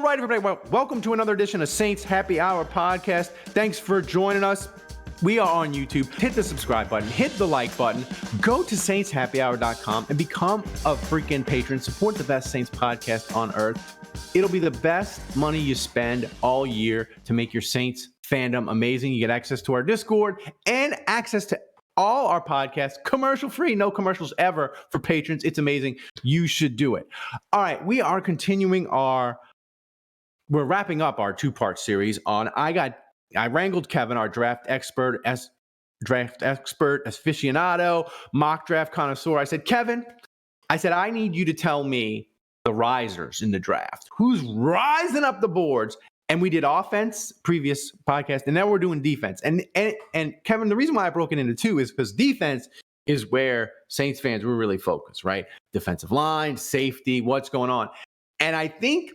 right, everybody. Well, welcome to another edition of Saints Happy Hour podcast. Thanks for joining us. We are on YouTube. Hit the subscribe button. Hit the like button. Go to saintshappyhour.com and become a freaking patron. Support the best Saints podcast on earth. It'll be the best money you spend all year to make your Saints fandom amazing. You get access to our Discord and access to all our podcasts, commercial free, no commercials ever for patrons. It's amazing. You should do it. All right, we are continuing we're wrapping up our two-part series on I wrangled Kevin, our draft expert, aficionado, mock draft connoisseur. I said, Kevin, I need you to tell me the risers in the draft. Who's rising up the boards? And we did offense previous podcast, and now we're doing defense. And Kevin, the reason why I broke it into two is because defense is where Saints fans were really focused, right? Defensive line, safety, what's going on. And I think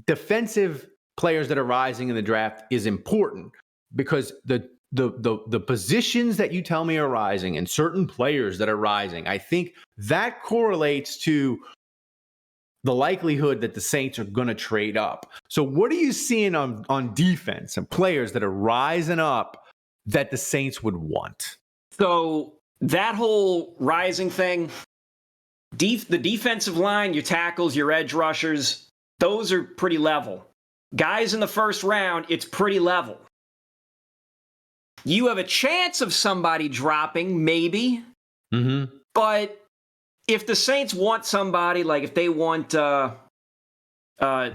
defensive players that are rising in the draft is important because the positions that you tell me are rising and certain players that are rising, I think that correlates to the likelihood that the Saints are going to trade up. So what are you seeing on defense and players that are rising up that the Saints would want? So that whole rising thing, the defensive line, your tackles, your edge rushers, those are pretty level. Guys in the first round, it's pretty level. You have a chance of somebody dropping, maybe. Mm-hmm. But if the Saints want somebody, like if they want, now I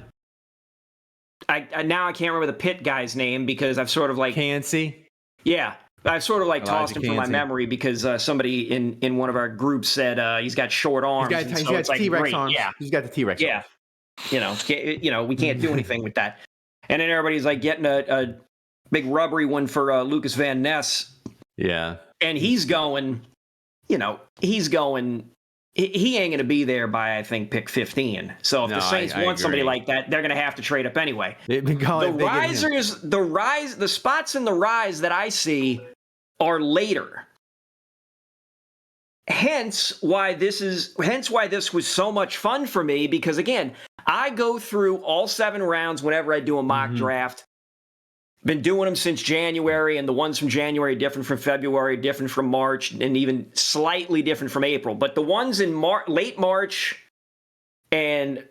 can't remember the Pitt guy's name because I've sort of like Cansey. Yeah, I've sort of like tossed him from my Cansey. memory because somebody in one of our groups said he's got short arms. He's got T-Rex arms. Yeah, he's got the T-Rex. Yeah, arms. We can't do anything with that. And then everybody's like getting a big rubbery one for Lucas Van Ness. Yeah, and he's going. He ain't going to be there by, I think, pick 15. So if the Saints want somebody like that, they're going to have to trade up anyway. The spots in the rise that I see are later. Hence why this was so much fun for me, because again, I go through all 7 rounds whenever I do a mock draft. Been doing them since January, and the ones from January different from February, different from March, and even slightly different from April. But the ones in late March and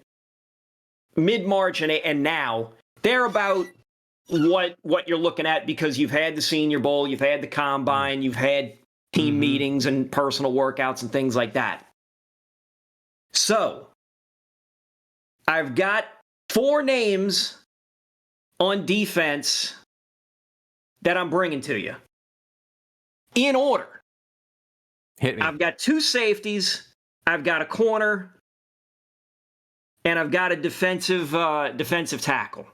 mid-March and now, they're about what you're looking at because you've had the Senior Bowl, you've had the Combine, you've had team meetings and personal workouts and things like that. So, I've got 4 names on defense that I'm bringing to you in order. Hit me. I've got 2 safeties, I've got a corner, and I've got a defensive tackle.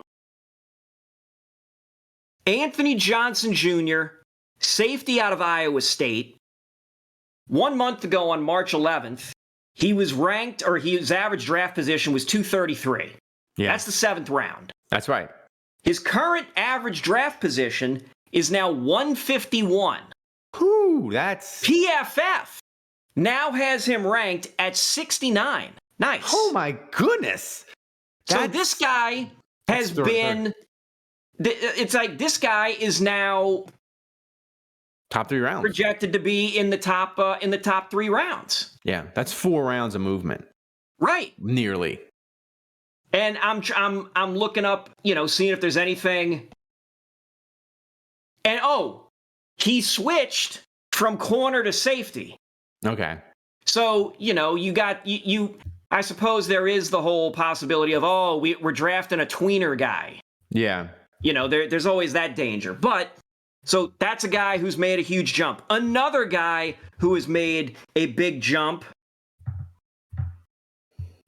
Anthony Johnson Jr., safety out of Iowa State. 1 month ago on March 11th, he was ranked, or his average draft position was 233. Yeah. That's the 7th round. That's right. His current average draft position is now 151. Ooh, that's... PFF now has him ranked at 69. Nice. Oh, my goodness. So this guy has been... It's like this guy is now... Top 3 rounds. Projected to be in the top 3 rounds. Yeah, that's 4 rounds of movement. Right. Nearly. And I'm looking up, seeing if there's anything. And he switched from corner to safety. Okay. So, you got I suppose there is the whole possibility of we're drafting a tweener guy. Yeah. There's always that danger. But so that's a guy who's made a huge jump. Another guy who has made a big jump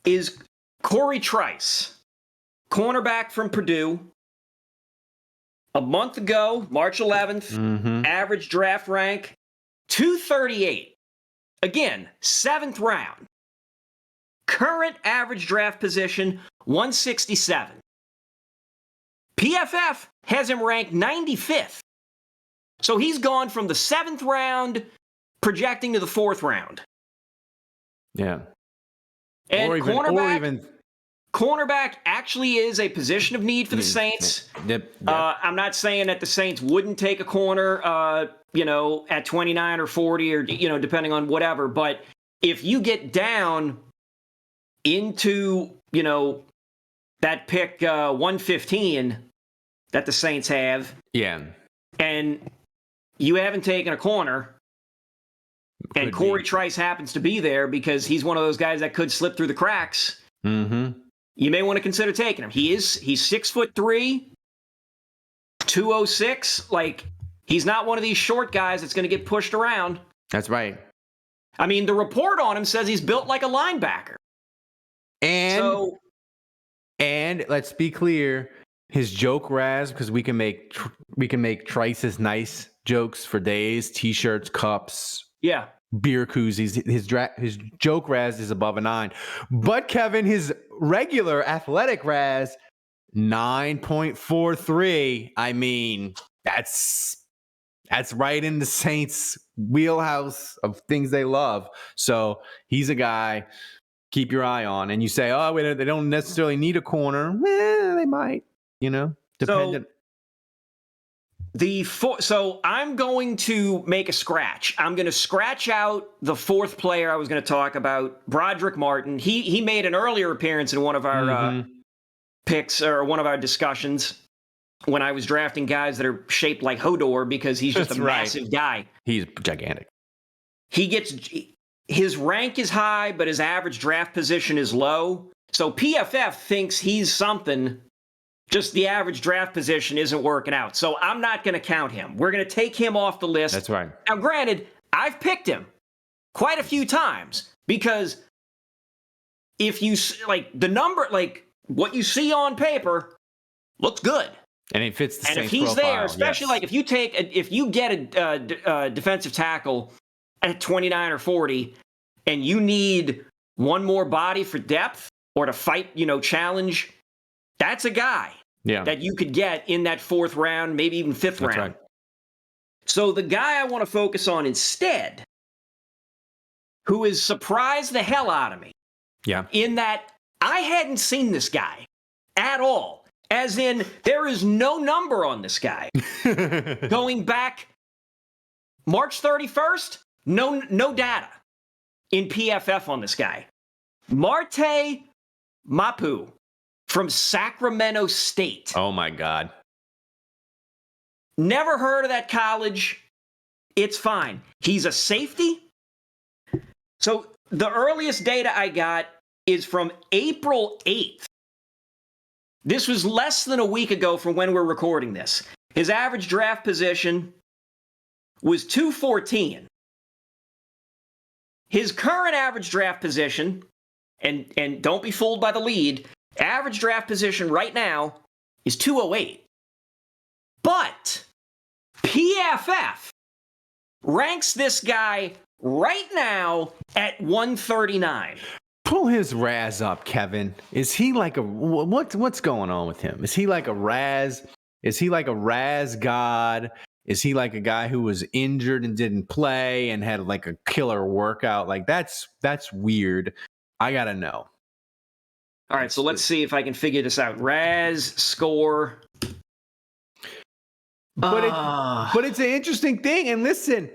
is Corey Trice, cornerback from Purdue. A month ago, March 11th, average draft rank, 238. Again, 7th round. Current average draft position, 167. PFF has him ranked 95th. So he's gone from the 7th round projecting to the 4th round. Yeah. And cornerback actually is a position of need for the Saints. Yep. I'm not saying that the Saints wouldn't take a corner, at 29 or 40 or, depending on whatever. But if you get down into, that pick 115 that the Saints have, and you haven't taken a corner, and Corey Trice happens to be there because he's one of those guys that could slip through the cracks, you may want to consider taking him. He's 6'3", 206. Like, he's not one of these short guys that's going to get pushed around. That's right. I mean, the report on him says he's built like a linebacker. And let's be clear, his joke Raz, because we can make Trice's nice jokes for days, t-shirts, cups, beer koozies. His joke Raz is above a 9. But Kevin, his regular athletic Raz, 9.43. I mean, that's right in the Saints' wheelhouse of things they love. So he's a guy keep your eye on. And you say, oh, they don't necessarily need a corner. They might, dependent. So I'm going to make a scratch. I'm going to scratch out the fourth player I was going to talk about, Broderick Martin. He made an earlier appearance in one of our picks or one of our discussions when I was drafting guys that are shaped like Hodor because he's just massive guy. He's gigantic. His rank is high, but his average draft position is low. So PFF thinks he's something. Just the average draft position isn't working out. So I'm not going to count him. We're going to take him off the list. That's right. Now, granted, I've picked him quite a few times because if you like the number, like what you see on paper looks good. And it fits the same And if he's profile, there, especially like if you get a defensive tackle at 29 or 40 and you need one more body for depth or to fight, challenge, that's a guy that you could get in that fourth round, maybe even fifth round. Right. So the guy I want to focus on instead, who has surprised the hell out of me, in that I hadn't seen this guy at all. As in, there is no number on this guy. Going back March 31st, no data in PFF on this guy. Marte Mapu from Sacramento State. Oh, my God. Never heard of that college. It's fine. He's a safety. So the earliest data I got is from April 8th. This was less than a week ago from when we're recording this. His average draft position was 214. His current average draft position, and don't be fooled by the lead, average draft position right now is 208. But PFF ranks this guy right now at 139. Pull his Raz up, Kevin. Is he like what's going on with him? Is he like a Raz? Is he like a Raz god? Is he like a guy who was injured and didn't play and had like a killer workout? Like that's weird. I gotta know. All right, so let's see if I can figure this out. Raz score. But it's an interesting thing. And listen,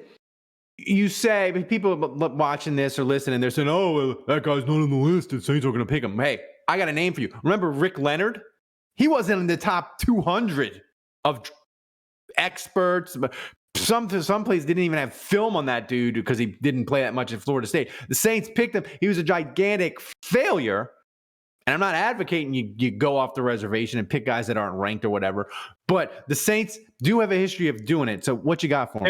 you say, people watching this or listening, they're saying, oh, well, that guy's not on the list. The Saints are going to pick him. Hey, I got a name for you. Remember Rick Leonard? He wasn't in the top 200 of experts. Some places didn't even have film on that dude because he didn't play that much at Florida State. The Saints picked him. He was a gigantic failure. And I'm not advocating you go off the reservation and pick guys that aren't ranked or whatever. But the Saints do have a history of doing it. So what you got for him?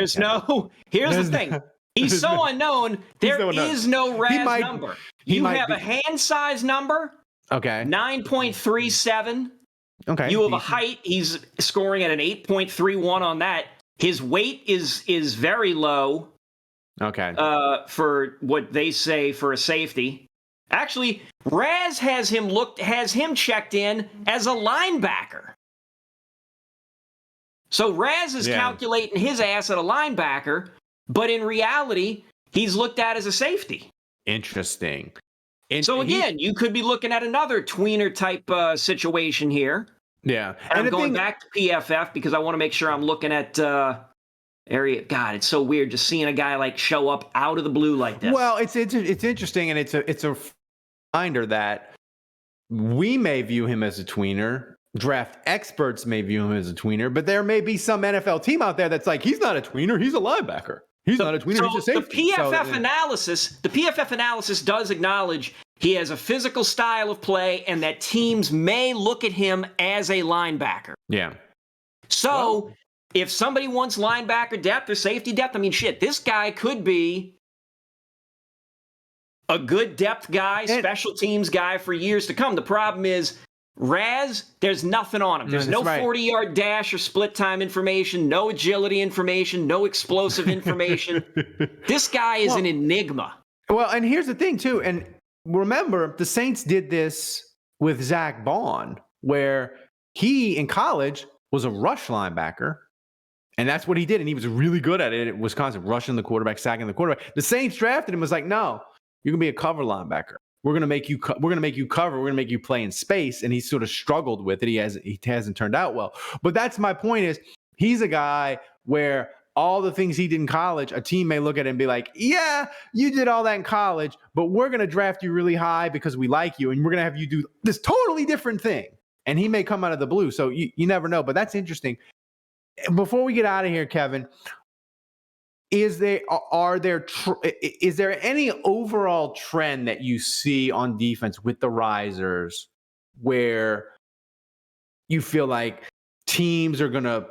Here's the thing. He's so unknown. There is no Raz number. You have a hand size number. Okay. 9.37. Okay. You have a height. He's scoring at an 8.31 on that. His weight is very low. Okay. For what they say for a safety. Actually, Raz has him checked in as a linebacker. So Raz is calculating his ass at a linebacker, but in reality, he's looked at as a safety. Interesting. So again, you could be looking at another tweener type situation here. Yeah. And I'm going back to PFF because I want to make sure I'm looking at area. God, it's so weird just seeing a guy like show up out of the blue like this. Well, it's interesting, and it's a reminder that we may view him as a tweener. Draft experts may view him as a tweener, but there may be some NFL team out there that's like, he's not a tweener, he's a linebacker. He's not a tweener, he's a safety. The PFF analysis does acknowledge he has a physical style of play and that teams may look at him as a linebacker. Yeah. So if somebody wants linebacker depth or safety depth, I mean, shit, this guy could be a good depth guy, special teams guy for years to come. The problem is, Raz, there's nothing on him. There's no 40-yard dash or split time information, no agility information, no explosive information. This guy is an enigma. Well, and here's the thing, too. And remember, the Saints did this with Zach Bond, where he, in college, was a rush linebacker. And that's what he did. And he was really good at it at Wisconsin, rushing the quarterback, sacking the quarterback. The Saints drafted him, was like, no, you're going to be a cover linebacker. We're going to make you cover. We're going to make you play in space. And he sort of struggled with it. He hasn't turned out well. But that's my point is he's a guy where all the things he did in college, a team may look at it and be like, yeah, you did all that in college, but we're going to draft you really high because we like you. And we're going to have you do this totally different thing. And he may come out of the blue. So you never know. But that's interesting. Before we get out of here, Kevin, is there any overall trend that you see on defense with the risers where you feel like teams are going to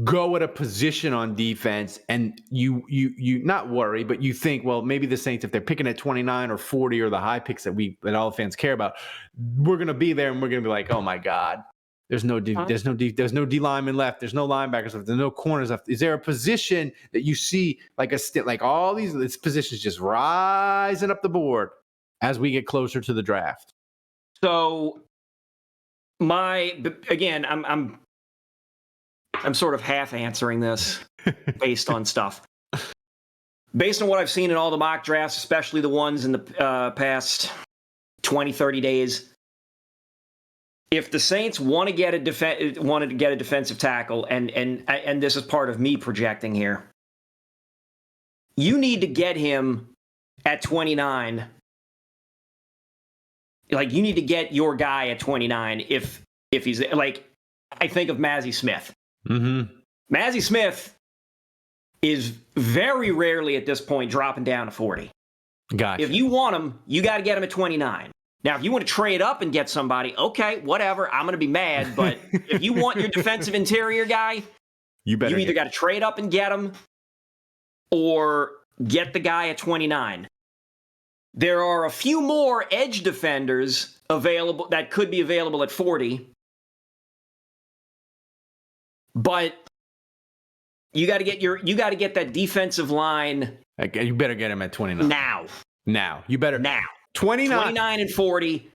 go at a position on defense and you not worry, but you think, well, maybe the Saints, if they're picking at 29 or 40 or the high picks that all the fans care about, we're going to be there and we're going to be like, oh my God. There's no D lineman left. There's no linebackers left. There's no corners left. Is there a position that you see like all these positions just rising up the board as we get closer to the draft? So again, I'm sort of half answering this based on stuff. Based on what I've seen in all the mock drafts, especially the ones in the past 20, 30 days, if the Saints wanted to get a defensive tackle, and this is part of me projecting here, you need to get him at 29. Like, you need to get your guy at 29 if he's like, I think of Mazi Smith. Mm-hmm. Mazi Smith is very rarely at this point dropping down to 40. Gotcha. If you want him, you got to get him at 29. Now, if you want to trade up and get somebody, okay, whatever. I'm going to be mad. But if you want your defensive interior guy, you either got to trade up and get him or get the guy at 29. There are a few more edge defenders available that could be available at 40. But you got to get that defensive line. You better get him at 29. Now. You better. Now. 29 and 40.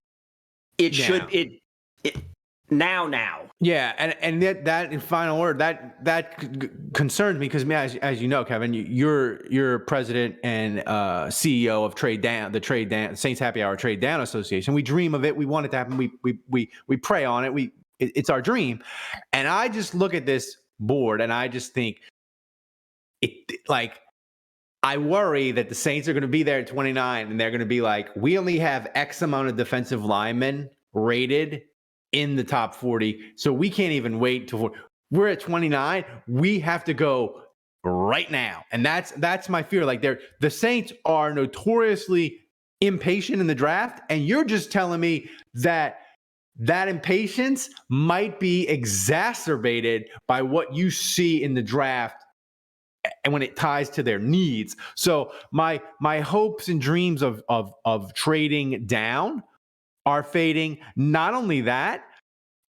Now. Yeah, and that in final word that concerns me because as you know, Kevin, you're president and CEO of the Saints Happy Hour Trade Down Association. We dream of it. We want it to happen. We pray on it. It's our dream. And I just look at this board and I just think I worry that the Saints are going to be there at 29 and they're going to be like, we only have X amount of defensive linemen rated in the top 40. So we can't even wait till we're at 29. We have to go right now. And that's my fear. Like the Saints are notoriously impatient in the draft. And you're just telling me that impatience might be exacerbated by what you see in the draft and when it ties to their needs. So my hopes and dreams of trading down are fading. Not only that,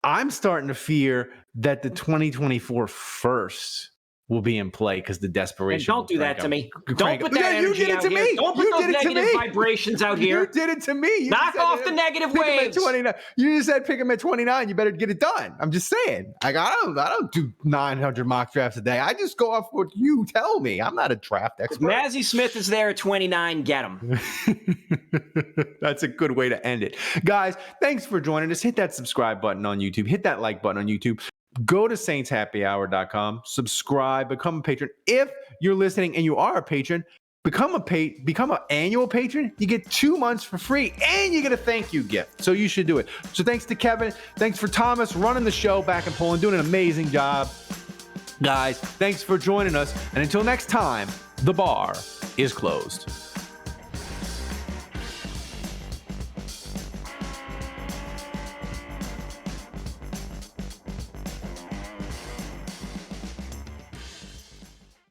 I'm starting to fear that the 2024 first will be in play because the desperation. And don't do that to me. Don't crank put up. that Yeah, you energy did it out to here. me. Don't put You those did it to negative me. vibrations out here. You did it to me. You Knock just said off the negative pick 'em at waves. 29. You just said pick him at 29. You better get it done. I'm just saying. Like, I don't do 900 mock drafts a day. I just go off what you tell me. I'm not a draft If expert. Mazzie Smith is there at 29, get him. That's a good way to end it. Guys, thanks for joining us. Hit that subscribe button on YouTube. Hit that like button on YouTube. Go to saintshappyhour.com. Subscribe. Become a patron. If you're listening and you are a patron, become an annual patron. You get 2 months for free and you get a thank you gift. So you should do it. So thanks to Kevin. Thanks for Thomas running the show back in Poland, doing an amazing job. Guys, thanks for joining us. And until next time, the bar is closed.